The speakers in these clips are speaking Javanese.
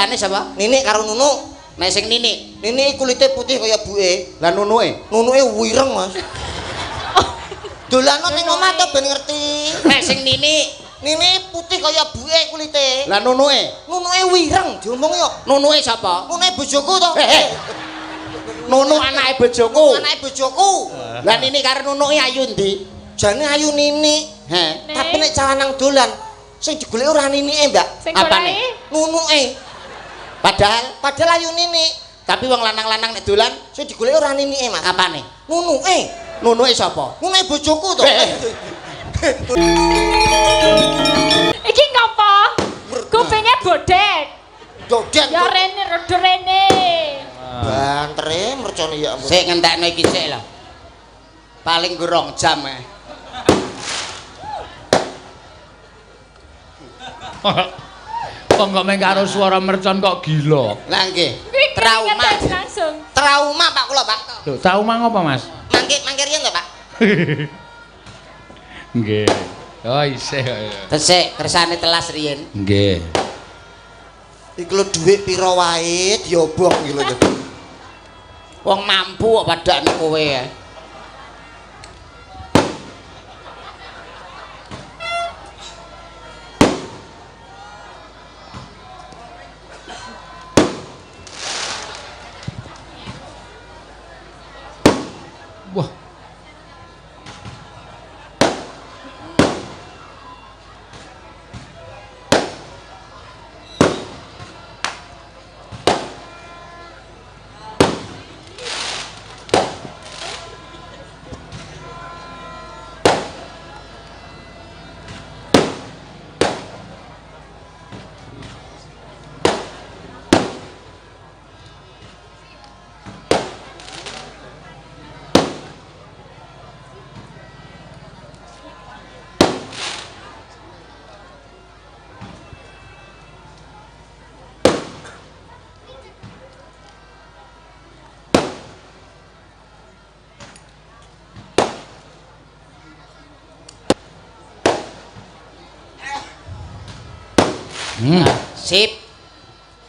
Ane sapa? Ninik karo Nunuk. Nek sing Ninik. Ninik kulite putih kaya buke. Lah nunuke? Nunuke wireng, Mas. Dolano ning omah to ben ngerti. Nek sing Ninik. Ninik putih kaya buke kulite. Lah nunuke? Nunuke wireng diomong yo. Nunuke sapa? Nunuke bojoku to. Nunu anake bojoku. Anake bojoku. Lah Ninik karo nunuke ayu ndi? Jane ayu Ninik. He. Tapi nek calanang dolan sing digoleki ora Ninike, Mbak. Apane? Nunuke. Padahal ayu Ninik. Tapi wong lanang-lanang nek dolan sing digoleki ora Ninike, Mas. apane? Nunuke. Nunuke sapa? Nunuke bojoku to. Iki ngopo? Kupinge bodek. Dodek. Ya rene rada rene. Bantere mercone ya ampun. Sik ngentekno iki sik lho. Paling gorong jam eh. Kok meng karo swara mercon kok gila. Lah nggih. Trauma Trauma. langsung. Trauma Pak kula, Pak. Lho, trauma ngopo, Mas? Mangke riyen to, Pak. Nggih. Oh, isih kok ya. Tesik kersane telas riyen. Nggih. Iki lho dhuwit pira wae diobong iki lho. Wong mampu kok padakne kowe ya. Wah. Sip.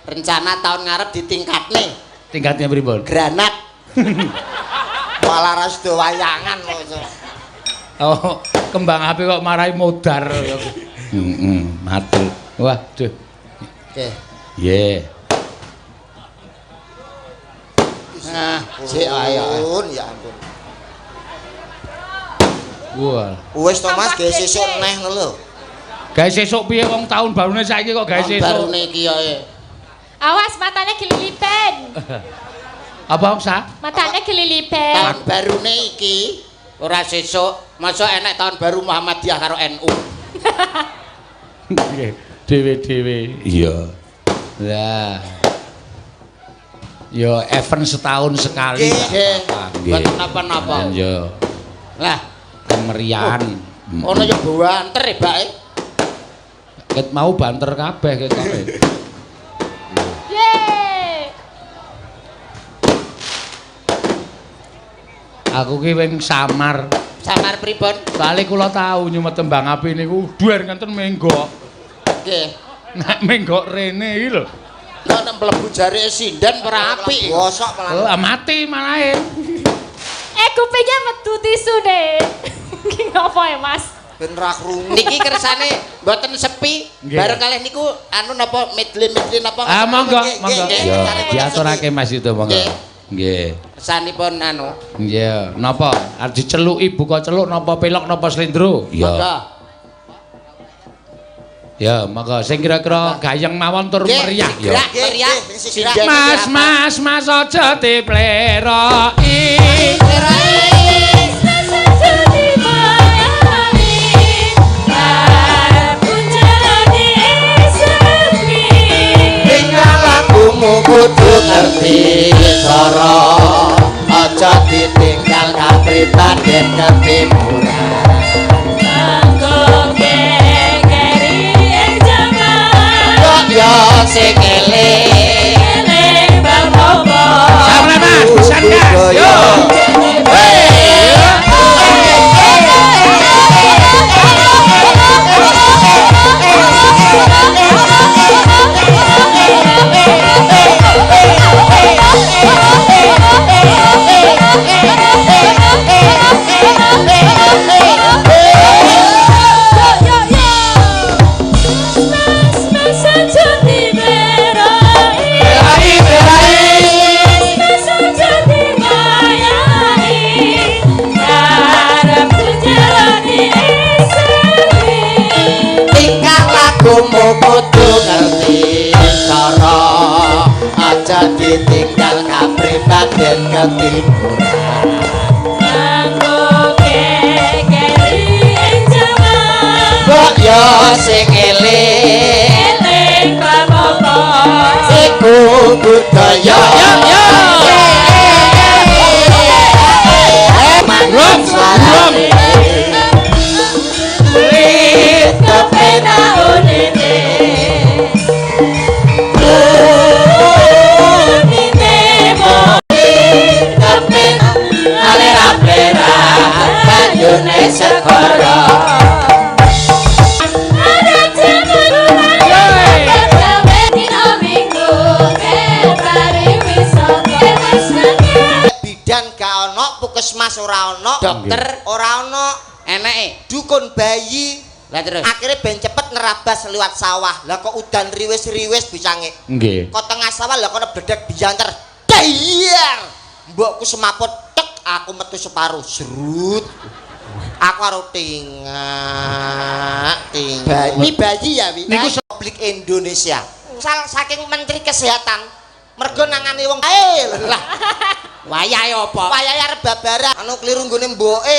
Rencana tahun ngarep ditingkatne. Tingkatnya pripun? Granat. Malah ra sedo wayangan lho. Oh, kembang api kok marahi modar. Matur. Waduh. Oke. Nggih. Nah, sik ayo. Ya ampun. Wah. Wis to Mas, ge sesuk neh lho. Gawe sesuk piye wong tahun barune saiki kok gawe sesuk? Barune iki ae. Awas matanya kelilipan. Apa Sa? Matanya kelilipan. Tahun barune iki ora sesuk, masa enek tahun baru Muhammadiyah karo NU. Nggih, dhewe-dhewe. Iya. Lah. Yo event setahun sekali. Nggih. Nggih. Mboten napa-napa. Yo. Lah, Kemeriahan. ono yo banter e, Mbak. Ket mau banter kabeh ket kabeh. Yeay. Aku ki wing samar. Samar pripun? Soale kula tau nyumet tembang api niku duer ngenten menggok. Nggih. Nek menggok rene iki lho. Nek mlebu jare sinden ora apik. Bosok malah. Oh, mati malahe. Kupingnya metu tisu deh. Ki ngopo ya, Mas? Ben ra krungu. Niki kersane mboten sepi. Nggih. Bareng kalih niku anu napa medley napa. Ah, monggo, monggo. nggih. Yo, Kersane pun diaturake Mas itu monggo. Nggih. Nggih. Kersanipun anu. Nggih, napa? Arep diceluki buka celuk napa pelok napa slendro? Monggo. Ya, monggo sing kira-kira gayeng mawon tur Nggih, meriah ya. sigrak, meriah. Sinden Mas, iki mas, mas aja dipleroki. Kudu ngerti cara aja ditinggal kapritan yen ketimuran kanggo kengeri jaman kok yo sing eling bang opo Sampe Mas, pisan gas. Yo. aja ditinggal kapribaden ketimuran Nganggo kekeri jaman kok yo sing eling eling papopo iku budaya Rum, rum. kepena unine banyune segara bidan gak ono puskesmas ora ono Dokter ora ono eneke. dukun bayi Lah terus. akhirnya ben cepet nerabas liwat sawah lah kok udan riwis-riwis bisange Nggih. kok tengah sawah lah kok bledek bianter dayar mbokku semaput tek aku metu separuh serut aku karo tingak ini bayi ya wi Niku Republik Indonesia saking Menteri Kesehatan mergo nangani wong ae lah Wayahe apa? wayahe arep babaran anu kliru nggone mboke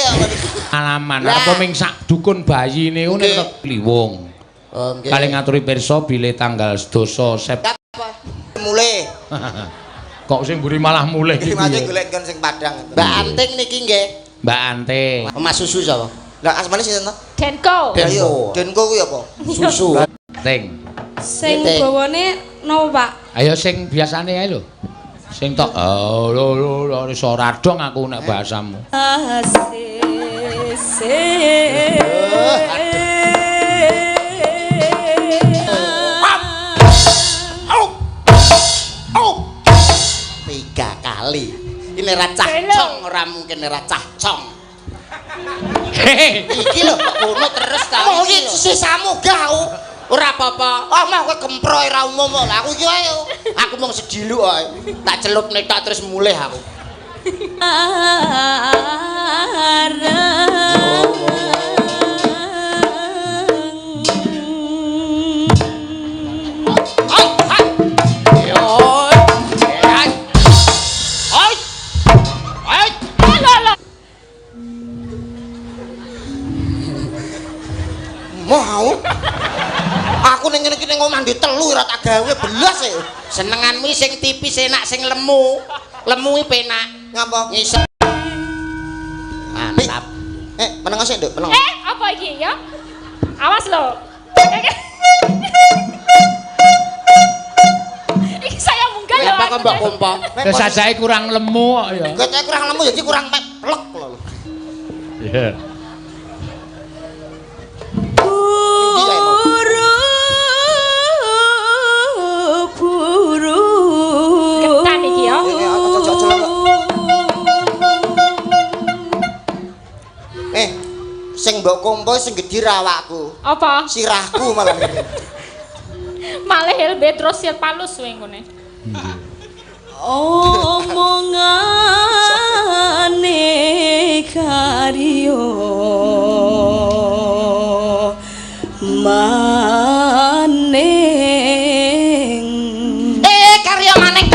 Alaman Lah. apa ming sak dukun bayi niku Nggih. nek Kliwong. oh nggih Kali ngaturi pirsa bile tanggal 12 September. mulai Kok sing mburi malah mulih iki. Iki ya? golek kon sing Padang. Mbak Anting niki nggih. Mbak Ante. Mas susu sapa? Lah asmane sinten to? Denko Ayo, Denko kuwi apa? Susu. Ting. sing Tete. bawane napa Pak Ayo sing biasane ae lho. Sing tok lho iso radong aku nek bahasamu. Tiga kali. Ini ra cacong, ora mungkin ra cacong. Hehe. Iki lho, Ngono terus ta oh iki iki lho. sisamu gau. Ora apa-apa. Oh mah kowe kemproy ra umum lho. Aku iki wae. Aku mung sediluk ae. Tak celup netok terus mulih aku. Mau. Aku ning ngene iki ning omah ndek telu ora tak gawe belas e. Senenganmu sing tipis enak sing lemu. Lemu iki penak. Ngapa? Ngisor. Mantap. Meneng sik, Nduk, meneng. apa iki ya awas lho iki saya munggah lho Apa kok mbok kompo? Wis sajake kurang lemu kok ya. Kowe kurang lemu jadi kurang plek lho. Iya. Ketan iki ya. Sing mbok kompo sing gedhi awakku. Apa? Sirahku malah. Malih helbe terus sil palus wae ngene. Omongane karyo maning. Karya maning.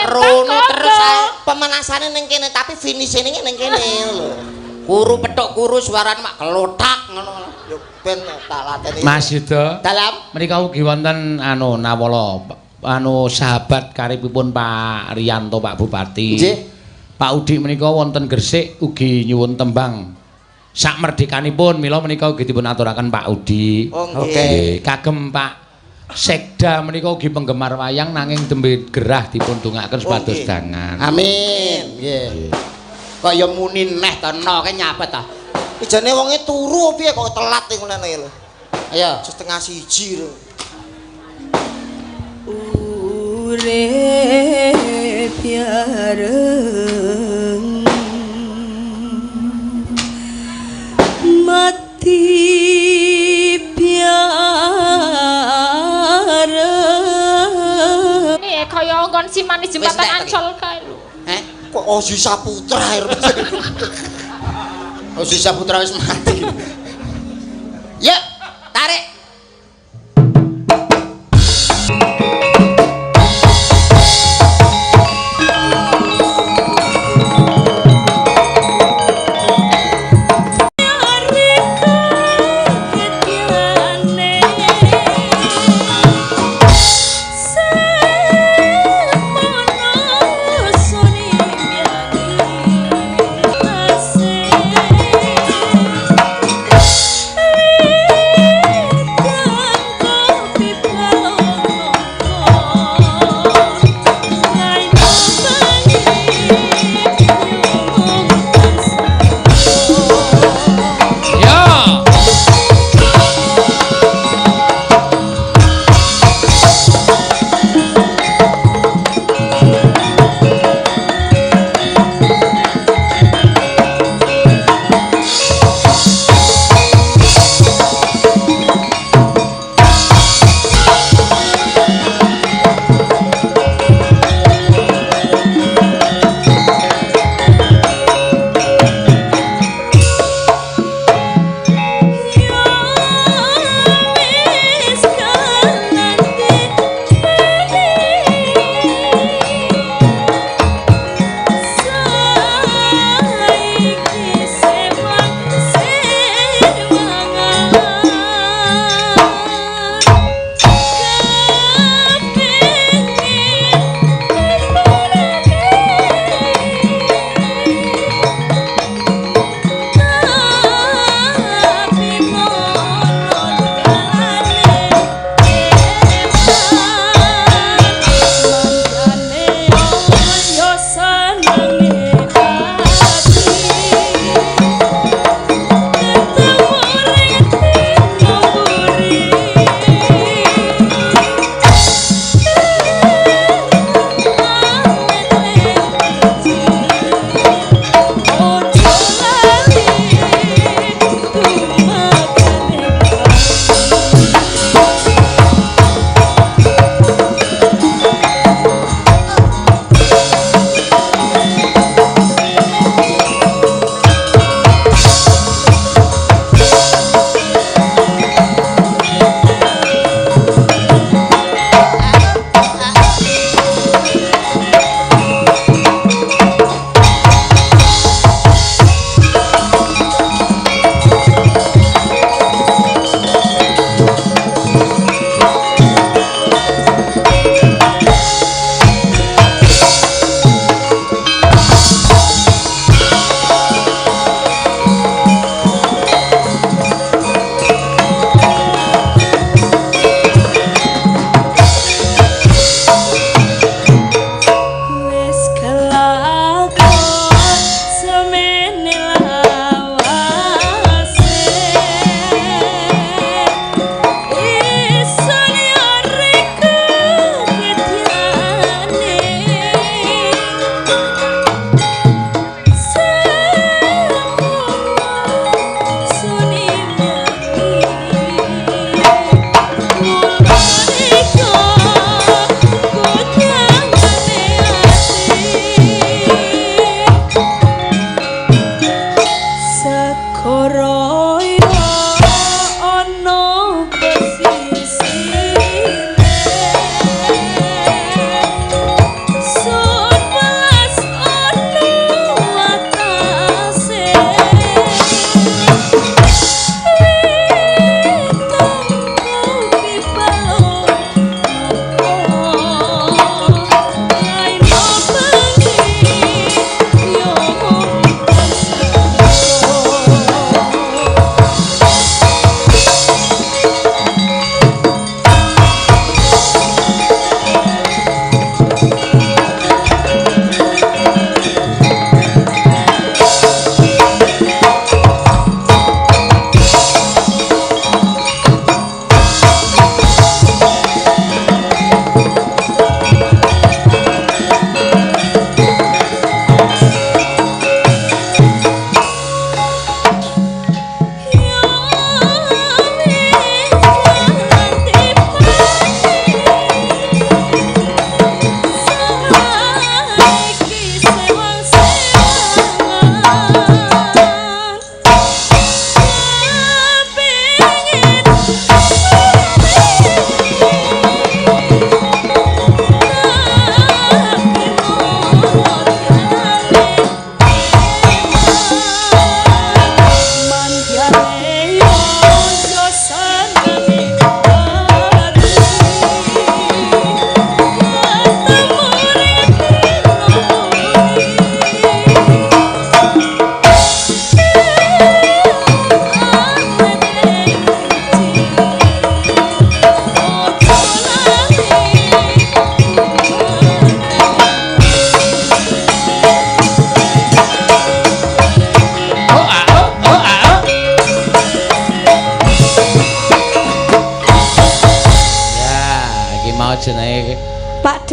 Rono terus ae. Pemanasane ning kene tapi finishing ning kene lho. Kuru petok kuru suarane mak kelotak ngono. Yo ben tak lateni. Mas Yuda. Dalam Menika ugi wonten nawala sahabat karibipun Pak Riyanto Pak Bupati. Nggih. Pak Udik menika wonten Gresik ugi nyuwun tembang. Sak merdekanipun mila menika ugi dipun aturaken Pak Udi. Oh, nggih. Nggih, kagem Pak Sekda menika ugi penggemar wayang nanging tembe gerah dipun dongaaken supados nggih. dangan. Amin. Nggih. Kaya muni neh to no ke nyapet ta. Ijane wonge turu piye kok telat ngene lho. Ayo. Setengah siji lho. Urip yareng mati piareng ini kaya nggon si manis jembatan Wis, nek, Ancol kae lho. Kok Ozi Saputra Oh Sisa Putra wis mati. Ya, tarik.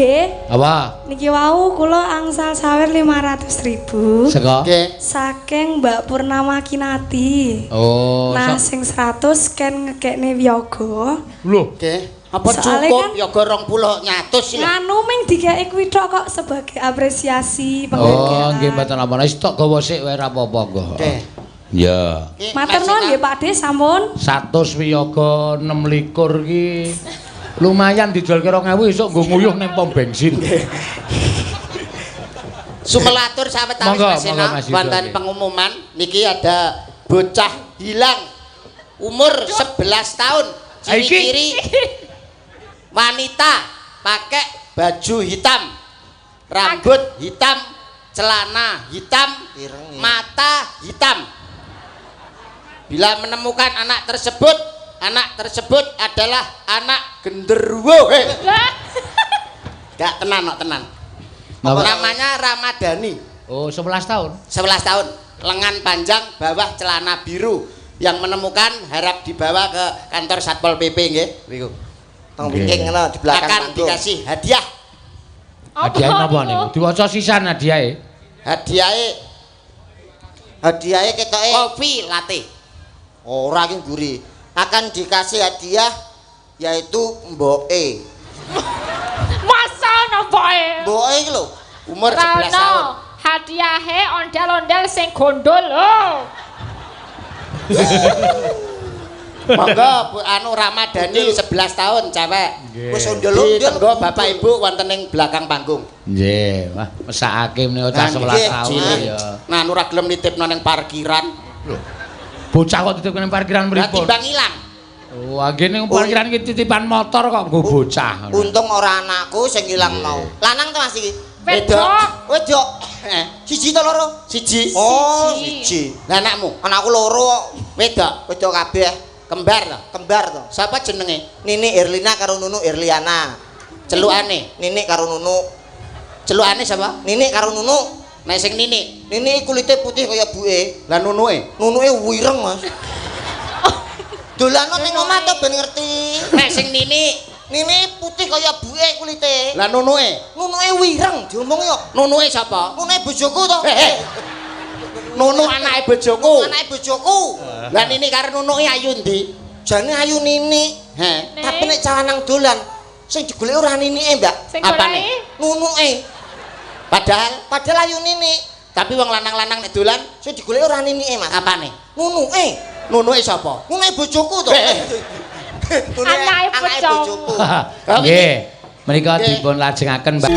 Pakde. Apa? Niki wau kula angsal sawer 500.000. Seko? Nggih. Saking Mbak Purnama Kinati. Oh, Nah, sing 100 ken ngekekne Wiyaga. Loh, Nggih. Apa Soale cukup kan- ya go 20 nyatus lho. Nganu ming dikeki kuwi tok kok sebagai apresiasi oh, penghargaan. nggih mboten apa. Wis tok gawa sik wae ra apa-apa kok. Nggih. Ya. Ki, Matur nuwun nggih Pakde sampun. 100 wiyaga 26 iki lumayan dijual ke 2000 esuk nggo nguyuh ning pom bensin. Sumelatur sawetawis Monggo, Mas monggo, Ena, Mas Yudo, wonten nggih. pengumuman niki ada bocah hilang umur 11 tahun. Ciri-ciri wanita pakai baju hitam, rambut hitam, celana hitam, Ireng, ya. mata hitam. Bila menemukan anak tersebut adalah anak genderuwo. Gak tenan kok tenan. Napa? Namanya Ramadhani. Oh, 11 tahun. 11 tahun, lengan panjang, bawah celana biru. Yang menemukan harap dibawa ke kantor Satpol PP nggih. Niku. Tong Nggih. wingking ngono di belakang Akan panggung. dikasih hadiah. Hadiah napa niku? Diwaca sisan hadiahe. Hadiahe ketoke Kopi latte. ora ki mburi. Akan dikasih hadiah yaitu mboke. Masa nampae? Mboke iki lho. Umur 11 tahun. Hadiahe ondel-ondel sing gondol lho. Monggo Bu anu Ramadhani 11 tahun cewek. Wis Di ondel-ondel. tenggo Bapak Ibu wonten ing belakang panggung. Nggih, wah mesakake menika cah 11 nggih, tahun Cilik. ya. Nah, ora gelem nitipno ning parkiran. Bocah kok titip ning parkiran Lah mripun. timbang ilang. Oh, agene ning parkiran iki titipan motor kok nggo bocah. Untung ora anakku sing ilang mau. Lanang to Mas iki? Wedok. Wedok. Siji to loro? Siji. Oh, siji. Lah anakmu Anakku loro kok. wedok, Wedok kabeh. kembar to. Kembar to. Sapa jenenge? Nini Erlina karo Nunu Erliana. Celukane. Nini karo Nunu. Celukane sapa? Nini karo Nunu. Nek sing Nini. Nini kulite putih kaya buke. Lah nunuke. Nunuke wireng, Mas. Dolano ning omah to ben ngerti. Nek sing Nini. Nini putih kaya buke kulite. Lah nunuke. Nunuke wireng diomongi kok. Nunuke sapa? Nunuke bojoku to. Nunu anake bojoku. Anake bojoku. Lah Nini karo nunuke ayu ndi? Jane ayu Nini. He. Tapi nek calanang dolan sing digoleki ora Ninike, Mbak. Sing Apane? goleki Nunuke. Padahal ayu Nini. Tapi wong lanang-lanang nek dolan Sing digoleki ora Ninike, Mas. apane? Nunuke. Nunuke sapa? Nunuke bojoku to. Anake bojoku. Nggih, menika dipun lajengaken Mbak.